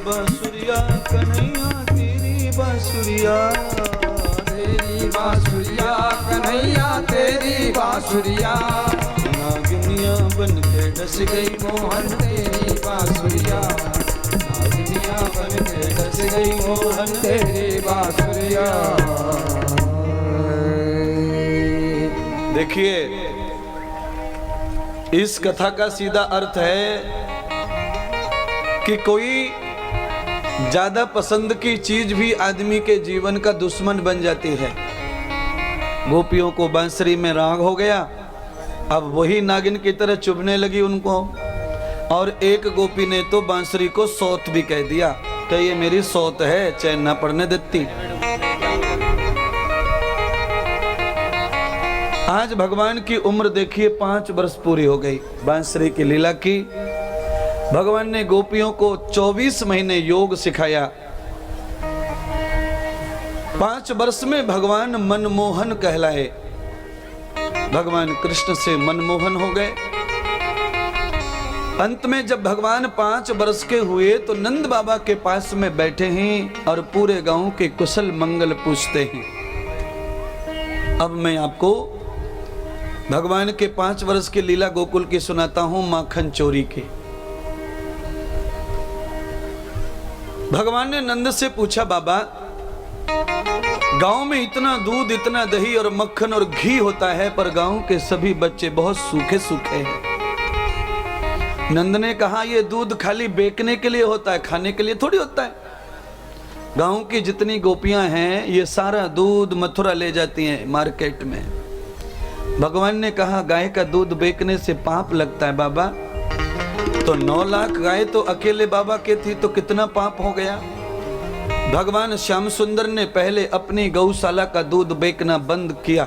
बांसुरिया कन्हैया तेरी बांसुरिया, तेरी बांसुरिया कन्हैया तेरी बांसुरिया, नागिनिया बन के डस गई मोहन तेरी बांसुरिया, नागिनिया बन के डस गई मोहन तेरी बांसुरिया। देखिए, इस कथा का सीधा अर्थ है कि कोई ज्यादा पसंद की चीज भी आदमी के जीवन का दुश्मन बन जाती है। गोपियों को बांसुरी में राग हो गया, अब वही नागिन की तरह चुभने लगी उनको, और एक गोपी ने तो बांसुरी को सौत भी कह दिया कि ये मेरी सौत है, चैन ना पड़ने देती। आज भगवान की उम्र देखिए 5 वर्ष पूरी हो गई बांसुरी की लीला की। भगवान ने गोपियों को 24 महीने योग सिखाया। 5 वर्ष में भगवान मनमोहन कहलाए, भगवान कृष्ण से मनमोहन हो गए। अंत में जब भगवान 5 वर्ष के हुए तो नंद बाबा के पास में बैठे हैं और पूरे गांव के कुशल मंगल पूछते हैं। अब मैं आपको भगवान के 5 वर्ष की लीला गोकुल की सुनाता हूं, माखन चोरी की। भगवान ने नंद से पूछा, बाबा गांव में इतना दूध, इतना दही और मक्खन और घी होता है, पर गांव के सभी बच्चे बहुत सूखे सूखे हैं। नंद ने कहा, यह दूध खाली बेचने के लिए होता है, खाने के लिए थोड़ी होता है। गांव की जितनी गोपियां हैं ये सारा दूध मथुरा ले जाती हैं मार्केट में। भगवान ने कहा, गाय का दूध बेचने से पाप लगता है बाबा। तो 9 लाख गाय तो अकेले बाबा के थी, तो कितना पाप हो गया। भगवान श्याम सुंदर ने पहले अपनी गौशाला का दूध बेचना बंद किया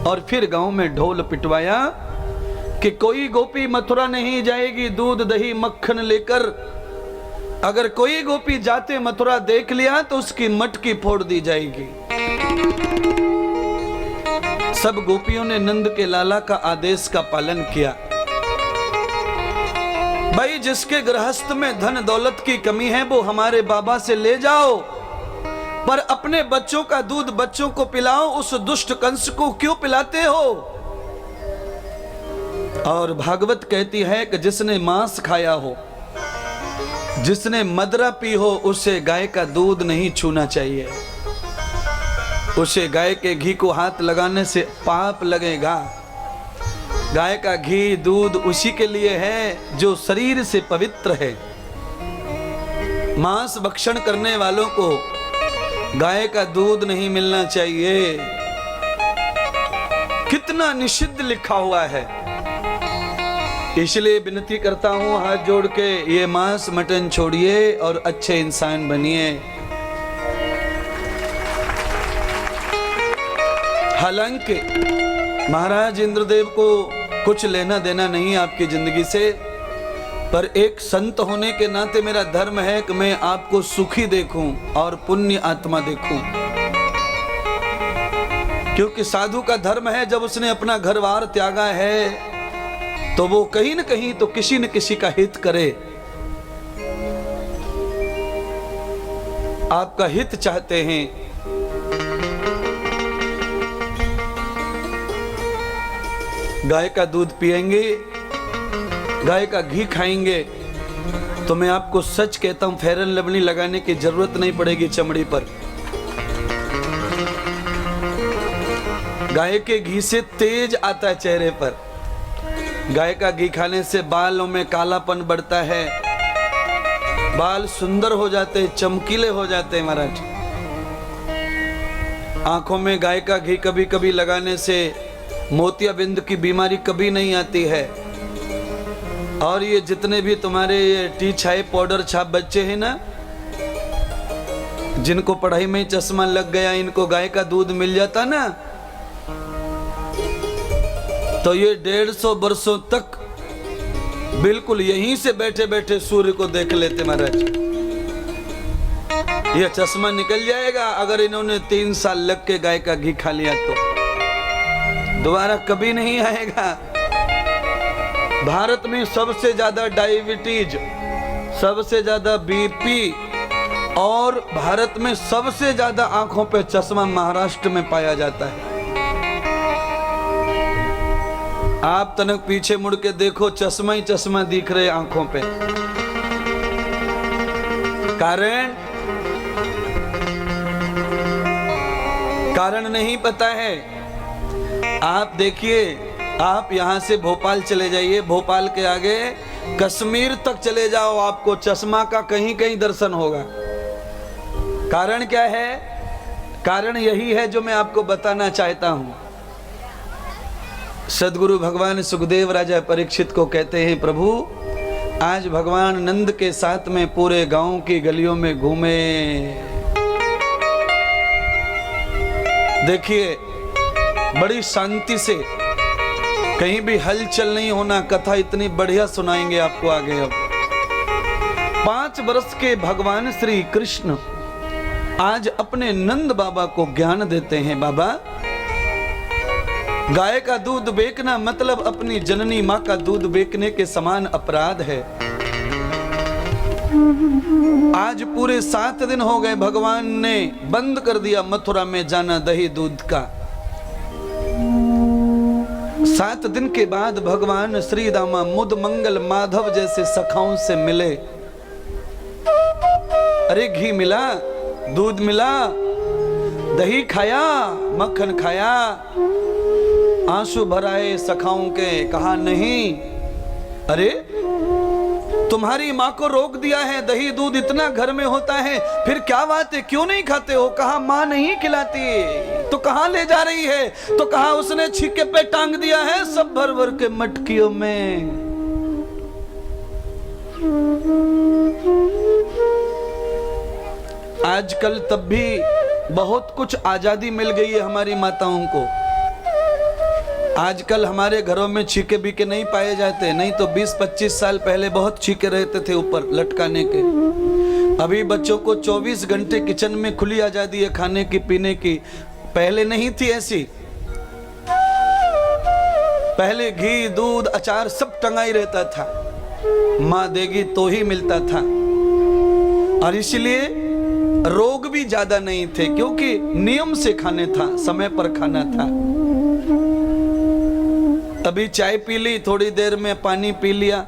और फिर गांव में ढोल पिटवाया कि कोई गोपी मथुरा नहीं जाएगी दूध दही मक्खन लेकर। अगर कोई गोपी जाते मथुरा देख लिया तो उसकी मटकी फोड़ दी जाएगी। सब गोपियों ने नंद के लाला का आदेश का पालन किया। भाई, जिसके गृहस्थ में धन दौलत की कमी है वो हमारे बाबा से ले जाओ, पर अपने बच्चों का दूध बच्चों को पिलाओ, उस दुष्ट कंस को क्यों पिलाते हो। और भागवत कहती है कि जिसने मांस खाया हो, जिसने मदरा पी हो, उसे गाय का दूध नहीं छूना चाहिए। उसे गाय के घी को हाथ लगाने से पाप लगेगा। गाय का घी दूध उसी के लिए है जो शरीर से पवित्र है। मांस भक्षण करने वालों को गाय का दूध नहीं मिलना चाहिए। कितना निषिद्ध लिखा हुआ है। इसलिए विनती करता हूं हाथ जोड़ के, ये मांस मटन छोड़िए और अच्छे इंसान बनिए। हालांकि महाराज इंद्रदेव को कुछ लेना देना नहीं आपकी जिंदगी से, पर एक संत होने के नाते मेरा धर्म है कि मैं आपको सुखी देखूं और पुण्य आत्मा देखूं। क्योंकि साधु का धर्म है, जब उसने अपना घर-बार त्यागा है तो वो कहीं न कहीं तो किसी न किसी का हित करे। आपका हित चाहते हैं। गाय का दूध पिएंगे, गाय का घी खाएंगे, तो मैं आपको सच कहता हूं फेयर एंड लवली लगाने की जरूरत नहीं पड़ेगी चमड़ी पर। गाय के घी से तेज आता है चेहरे पर। गाय का घी खाने से बालों में कालापन बढ़ता है, बाल सुंदर हो जाते हैं, चमकीले हो जाते हैं महाराज। आंखों में गाय का घी कभी कभी लगाने से मोतियाबिंद की बीमारी कभी नहीं आती है। और ये जितने भी तुम्हारे ये टी छाए पाउडर छाप बच्चे हैं ना, जिनको पढ़ाई में चश्मा लग गया, इनको गाय का दूध मिल जाता ना तो ये 150 वर्षों तक बिल्कुल यहीं से बैठे बैठे सूर्य को देख लेते महाराज। ये चश्मा निकल जाएगा अगर इन्होंने 3 साल लग के गाय का घी खा लिया तो दोबारा कभी नहीं आएगा। भारत में सबसे ज्यादा डायबिटीज, सबसे ज्यादा बीपी और भारत में सबसे ज्यादा आंखों पे चश्मा महाराष्ट्र में पाया जाता है। आप तनक पीछे मुड़ के देखो, चश्मा ही चश्मा दिख रहे आंखों पे। कारण नहीं पता है। आप देखिए, आप यहां से भोपाल चले जाइए, भोपाल के आगे कश्मीर तक चले जाओ, आपको चश्मा का कहीं कहीं दर्शन होगा। कारण क्या है? कारण यही है जो मैं आपको बताना चाहता हूं। सदगुरु भगवान सुखदेव राजा परीक्षित को कहते हैं, प्रभु आज भगवान नंद के साथ में पूरे गांव की गलियों में घूमे। देखिए, बड़ी शांति से, कहीं भी हलचल नहीं होना, कथा इतनी बढ़िया सुनाएंगे आपको आगे। अब 5 वर्ष के भगवान श्री कृष्ण आज अपने नंद बाबा को ज्ञान देते हैं। बाबा, गाय का दूध बेचना मतलब अपनी जननी मां का दूध बेचने के समान अपराध है। आज पूरे 7 दिन हो गए, भगवान ने बंद कर दिया मथुरा में जाना दही दूध का। 7 दिन के बाद भगवान श्री दामा मुद मंगल माधव जैसे सखाओं से मिले। अरे घी मिला, दूध मिला, दही खाया, मक्खन खाया, आंसू भराए सखाओं के, कहा नहीं। अरे तुम्हारी माँ को रोक दिया है, दही दूध इतना घर में होता है, फिर क्या बात है, क्यों नहीं खाते हो? कहा माँ नहीं खिलाती। तो कहाँ ले जा रही है? तो कहा उसने छिक्के पे टांग दिया है सब भर भर के मटकियों में। आजकल तब भी बहुत कुछ आजादी मिल गई है हमारी माताओं को। आजकल हमारे घरों में छीके बीके नहीं पाए जाते, नहीं तो 20-25 साल पहले बहुत छीके रहते थे ऊपर लटकाने के। अभी बच्चों को 24 घंटे किचन में खुली आजादी है खाने की पीने की। पहले नहीं थी ऐसी। पहले घी दूध अचार सब टंगाई रहता था, माँ देगी तो ही मिलता था। और इसलिए रोग भी ज्यादा नहीं थे, क्योंकि नियम से खाने था, समय पर खाना था। अभी चाय पी ली, थोड़ी देर में पानी पी लिया।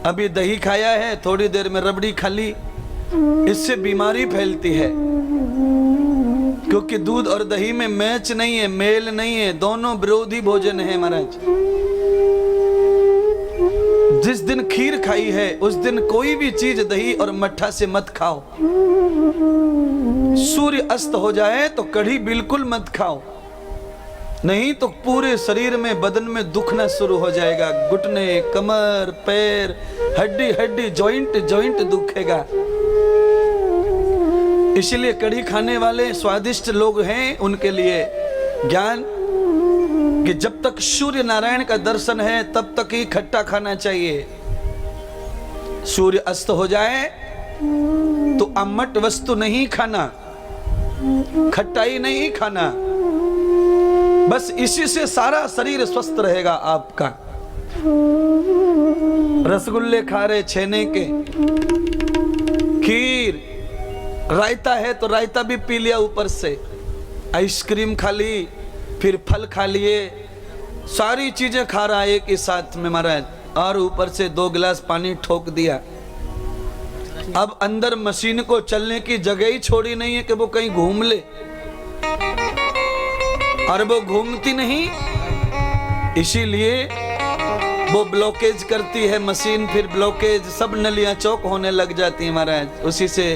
अभी दही खाया है, थोड़ी देर में रबड़ी खा ली। इससे बीमारी फैलती है, क्योंकि दूध और दही में मैच नहीं है, मेल नहीं है, दोनों विरोधी भोजन है महाराज। जिस दिन खीर खाई है उस दिन कोई भी चीज दही और मट्ठा से मत खाओ। सूर्य अस्त हो जाए तो कढ़ी बिल्कुल मत खाओ, नहीं तो पूरे शरीर में बदन में दुखना शुरू हो जाएगा। घुटने, कमर, पैर, हड्डी हड्डी, जॉइंट दुखेगा। इसलिए कढ़ी खाने वाले स्वादिष्ट लोग हैं, उनके लिए ज्ञान कि जब तक सूर्य नारायण का दर्शन है तब तक ही खट्टा खाना चाहिए। सूर्य अस्त हो जाए तो अम्मट वस्तु नहीं खाना, खट्टाई नहीं खाना। बस इसी से सारा शरीर स्वस्थ रहेगा आपका। रसगुल्ले खा रहे छेने के, खीर, रायता है तो रायता भी पी लिया ऊपर से, आइसक्रीम खा ली, फिर फल खा लिए, सारी चीजें खा रहा है एक ही साथ में महाराज, और ऊपर से 2 गिलास पानी ठोक दिया। अब अंदर मशीन को चलने की जगह ही छोड़ी नहीं है कि वो कहीं घूम ले, और वो घूमती नहीं, इसीलिए वो ब्लॉकेज करती है मशीन। फिर ब्लॉकेज, सब नलियां चौक होने लग जाती है महाराज। उसी से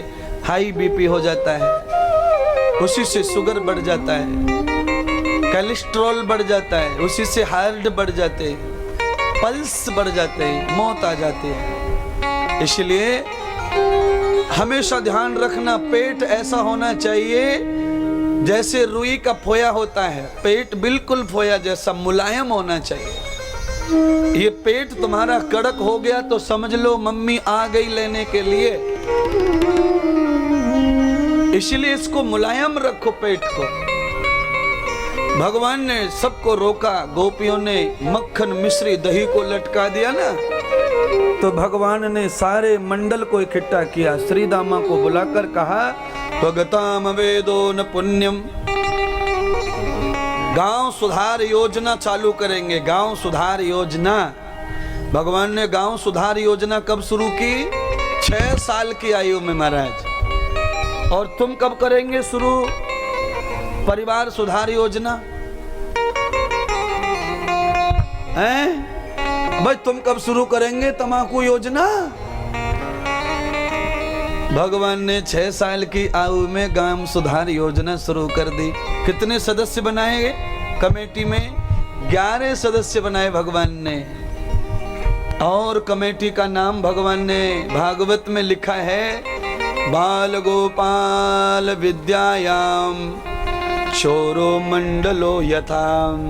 हाई बीपी हो जाता है, उसी से शुगर बढ़ जाता है, कोलेस्ट्रॉल बढ़ जाता है, उसी से हार्ट बढ़ जाते हैं, पल्स बढ़ जाते हैं, मौत आ जाती है। इसलिए हमेशा ध्यान रखना, पेट ऐसा होना चाहिए जैसे रुई का फोया होता है। पेट बिल्कुल फोया जैसा मुलायम होना चाहिए। ये पेट तुम्हारा कड़क हो गया तो समझ लो मम्मी आ गई लेने के लिए। इसलिए इसको मुलायम रखो पेट को। भगवान ने सबको रोका, गोपियों ने मक्खन मिश्री दही को लटका दिया ना, तो भगवान ने सारे मंडल को इकट्ठा किया, श्री दामा को बुलाकर कहा भगताम वेदो न पुण्यम, गांव सुधार योजना चालू करेंगे। गांव सुधार योजना, भगवान ने गांव सुधार योजना कब शुरू की? 6 साल की आयु में महाराज। और तुम कब करेंगे शुरू परिवार सुधार योजना? हैं भाई, तुम कब शुरू करेंगे तंबाकू योजना? भगवान ने 6 साल की आयु में गांव सुधार योजना शुरू कर दी। कितने सदस्य बनाए कमेटी में? 11 सदस्य बनाए भगवान ने। और कमेटी का नाम भगवान ने भागवत में लिखा है, बाल गोपाल विद्यायाम चोरो मंडलो यथाम।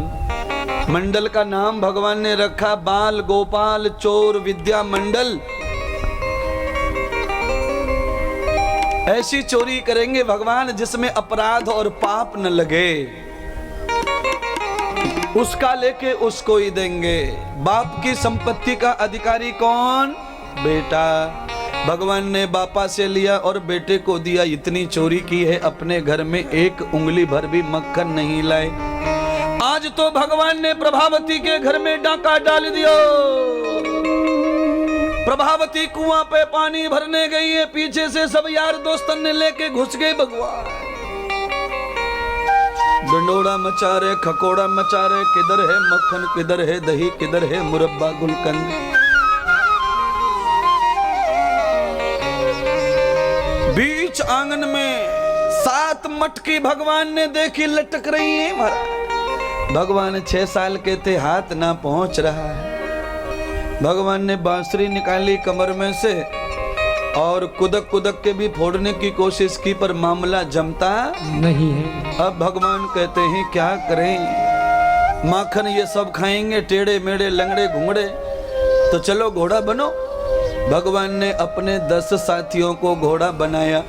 मंडल का नाम भगवान ने रखा बाल गोपाल चोर विद्या मंडल। ऐसी चोरी करेंगे भगवान जिसमें अपराध और पाप न लगे, उसका लेके उसको ही देंगे। बाप की संपत्ति का अधिकारी कौन? बेटा। भगवान ने बापा से लिया और बेटे को दिया। इतनी चोरी की है, अपने घर में 1 उंगली भर भी मक्खन नहीं लाए। आज तो भगवान ने प्रभावती के घर में डाका डाल दिया। प्रभावती कुआं पे पानी भरने गई है, पीछे से सब यार दोस्तन ने लेके घुस गए। भगवान गंडोड़ा मचा रहे, खकोड़ा मचा रहे, किधर है मक्खन, किधर है दही, किधर है मुरब्बा गुलकंद। बीच आंगन में 7 मटकी भगवान ने देखी लटक रही है। भगवान 6 साल के थे, हाथ ना पहुंच रहा है। भगवान ने बांसुरी निकाली कमर में से और कुदक कुदक के भी फोड़ने की कोशिश की, पर मामला जमता नहीं है। अब भगवान कहते हैं क्या करें, माखन ये सब खाएंगे, टेढ़े मेढ़े लंगड़े घुंगड़े, तो चलो घोड़ा बनो। भगवान ने अपने 10 साथियों को घोड़ा बनाया,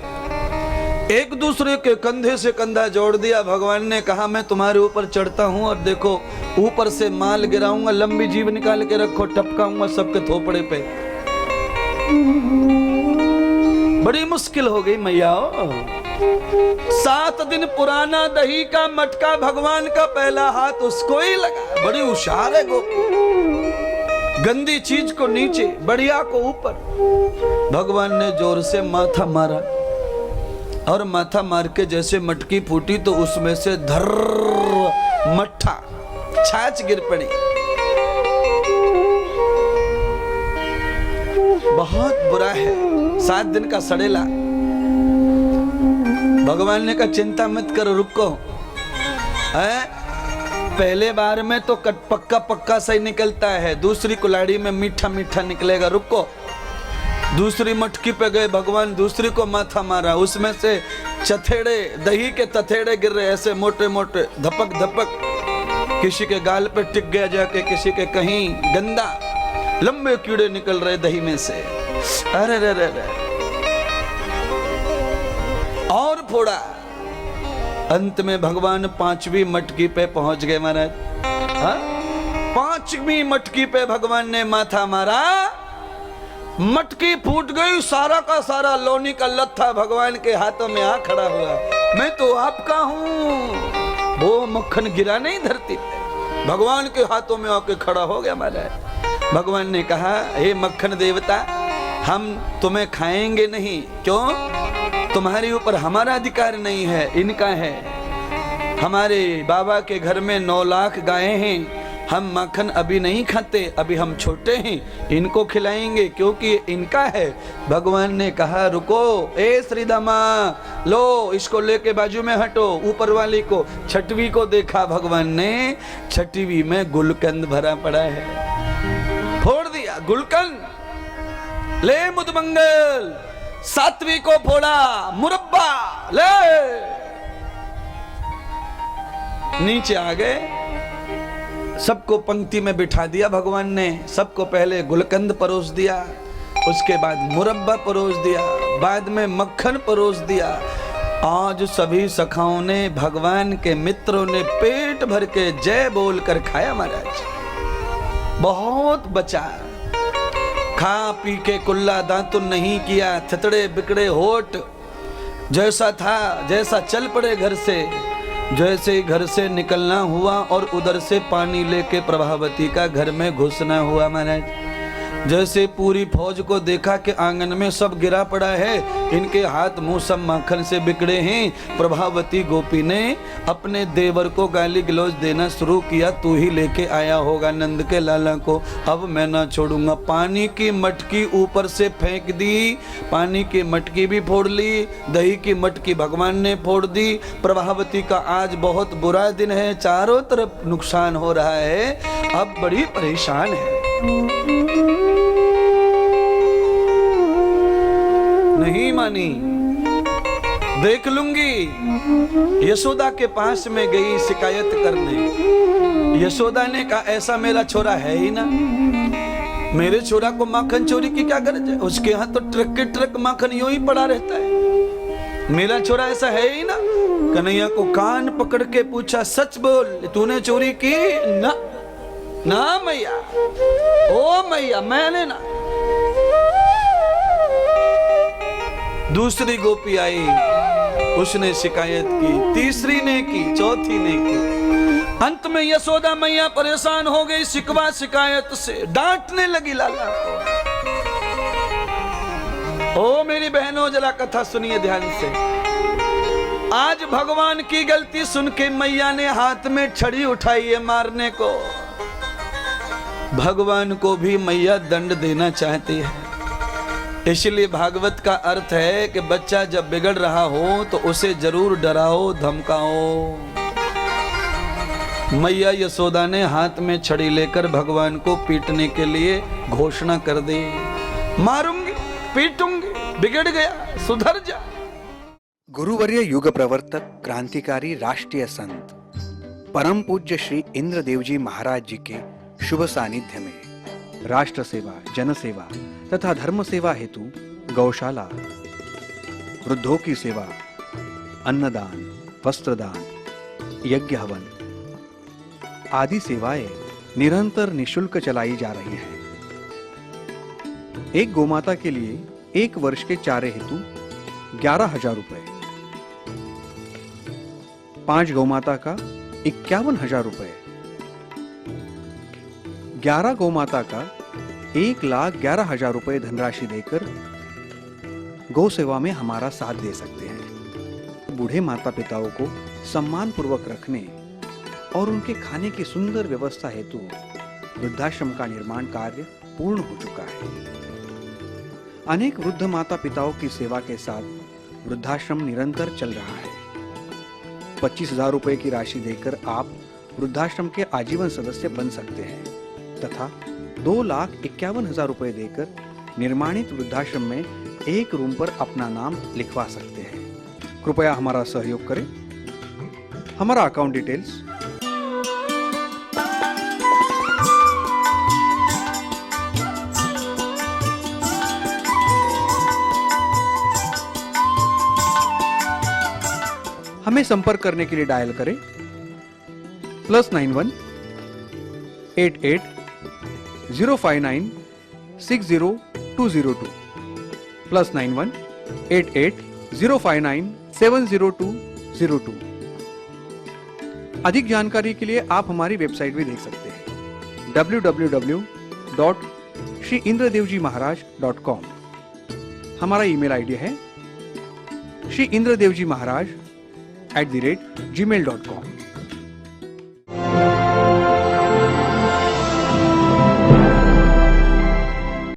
एक दूसरे के कंधे से कंधा जोड़ दिया। भगवान ने कहा मैं तुम्हारे ऊपर चढ़ता हूं और देखो ऊपर से माल गिराऊंगा, लंबी जीभ निकाल के रखो, टपकाऊंगा सबके थोपड़े पे। बड़ी मुश्किल हो गई मैया। 7 दिन पुराना दही का मटका, भगवान का पहला हाथ उसको ही लगा। बड़ी होशियार है गोपी, गंदी चीज को नीचे, बढ़िया को ऊपर। भगवान ने जोर से माथा मारा और माथा मार के जैसे मटकी फूटी तो उसमें से धर मट्ठा छाछ गिर पड़ी। बहुत बुरा है, 7 दिन का सड़ेला। भगवान ने कहा चिंता मत करो, रुको। पहले बार में तो पक्का पक्का सही निकलता है, दूसरी कुल्हाड़ी में मीठा मीठा निकलेगा, रुको। दूसरी मटकी पे गए भगवान, दूसरी को माथा मारा, उसमें से चथेड़े, दही के तथेड़े गिर रहे ऐसे मोटे मोटे, धपक धपक। किसी के गाल पे टिक गया जाके, किसी के कहीं गंदा, लंबे कीड़े निकल रहे दही में से। अरे रे रे रे। और फोड़ा। अंत में भगवान 5वीं मटकी पे पहुंच गए महाराज। 5वीं मटकी पे भगवान ने माथा मारा, मटकी फूट गई, सारा का सारा लोनी का लत्था भगवान के हाथों में आ खड़ा हुआ। मैं तो आपका हूं। वो मक्खन गिरा नहीं धरती पे, भगवान के हाथों में आके खड़ा हो गया महाराज। भगवान ने कहा हे मक्खन देवता, हम तुम्हें खाएंगे नहीं। क्यों? तुम्हारे ऊपर हमारा अधिकार नहीं है, इनका है। हमारे बाबा के घर में 9 लाख गायें हैं, हम माखन अभी नहीं खाते, अभी हम छोटे हैं, इनको खिलाएंगे क्योंकि इनका है। भगवान ने कहा रुको, ए श्रीदामा, लो इसको लेके बाजू में हटो। ऊपर वाली को, 6वीं को देखा भगवान ने, 6वीं में गुलकंद भरा पड़ा है, फोड़ दिया गुलकंद। ले मुदमंगल। 7वीं को फोड़ा, मुरब्बा ले। नीचे आ गए, सबको पंक्ति में बिठा दिया भगवान ने। सबको पहले गुलकंद परोस दिया, उसके बाद मुरब्बा परोस दिया, बाद में मक्खन परोस दिया। आज सभी सखाओं ने, भगवान के मित्रों ने पेट भर के जय बोल कर खाया महाराज। बहुत बचा। खा पी के कुल्ला दांतुन नहीं किया, थतड़े बिगड़े होठ, जैसा था जैसा चल पड़े घर से। जैसे ही घर से निकलना हुआ और उधर से पानी लेके प्रभावती का घर में घुसना हुआ महाराज। जैसे पूरी फौज को देखा कि आंगन में सब गिरा पड़ा है, इनके हाथ मुंह सब माखन से बिगड़े हैं। प्रभावती गोपी ने अपने देवर को गाली गलौज देना शुरू किया, तू ही लेके आया होगा नंद के लाला को, अब मैं ना छोड़ूंगा। पानी की मटकी ऊपर से फेंक दी, पानी की मटकी भी फोड़ ली, दही की मटकी भगवान ने फोड़ दी। प्रभावती का आज बहुत बुरा दिन है, चारों तरफ नुकसान हो रहा है, अब बड़ी परेशान है। नहीं मानी, देख लूंगी। यशोदा के पास में गई शिकायत करने। यशोदा ने कहा ऐसा मेरा छोरा है ही ना, मेरे छोरा को माखन चोरी की क्या गरज है, उसके यहाँ तो ट्रक के ट्रक माखन यूं ही पड़ा रहता है, मेरा छोरा ऐसा है ही ना। कन्हैया को कान पकड़ के पूछा, सच बोल तूने चोरी की? ना ना मैया, ओ मैया मैंने ना। दूसरी गोपी आई, उसने शिकायत की, तीसरी ने की, चौथी ने की। अंत में यशोदा मैया परेशान हो गई शिकवा शिकायत से, डांटने लगी लाला को। ओ मेरी बहनों जरा कथा सुनिए ध्यान से। आज भगवान की गलती सुन के मैया ने हाथ में छड़ी उठाई है मारने को। भगवान को भी मैया दंड देना चाहती है, इसलिए भागवत का अर्थ है कि बच्चा जब बिगड़ रहा हो तो उसे जरूर डराओ धमकाओ। मैया यशोदा ने हाथ में छड़ी लेकर भगवान को पीटने के लिए घोषणा कर दी, मारूंगी पीटूंगी, बिगड़ गया सुधर जा। गुरुवर्य युग प्रवर्तक क्रांतिकारी राष्ट्रीय संत परम पूज्य श्री इंद्रदेव जी महाराज जी के शुभ सानिध्य में राष्ट्र सेवा, जन सेवा तथा धर्म सेवा हेतु गौशाला, वृद्धों की सेवा, अन्नदान, वस्त्रदान, यज्ञ हवन आदि सेवाएं निरंतर निशुल्क चलाई जा रही हैं। एक गोमाता के लिए 1 वर्ष के चारे हेतु 11,000 रुपए, 5 गौमाता का 51,000 रुपए, 11 गौमाता का 1,11,000 रुपए धनराशि देकर गौ सेवा में हमारा साथ दे सकते हैं। बूढ़े माता पिताओं को सम्मान पूर्वक रखने और उनके खाने की सुंदर व्यवस्था हेतु वृद्धाश्रम का निर्माण कार्य पूर्ण हो चुका है। अनेक वृद्ध माता पिताओं की सेवा के साथ वृद्धाश्रम निरंतर चल रहा है। 25,000 रुपए की राशि देकर आप वृद्धाश्रम के आजीवन सदस्य बन सकते हैं तथा 2,51,000 रुपए देकर निर्माणित वृद्धाश्रम में एक रूम पर अपना नाम लिखवा सकते हैं। कृपया हमारा सहयोग करें। हमारा अकाउंट डिटेल्स हमें संपर्क करने के लिए डायल करें +91 88 059 60202 +91 88 059 70202। अधिक जानकारी के लिए आप हमारी वेबसाइट भी देख सकते हैं www.shriindradevjimaharaj.com। हमारा ईमेल आईडी है shriindradevjimaharaj@gmail.com।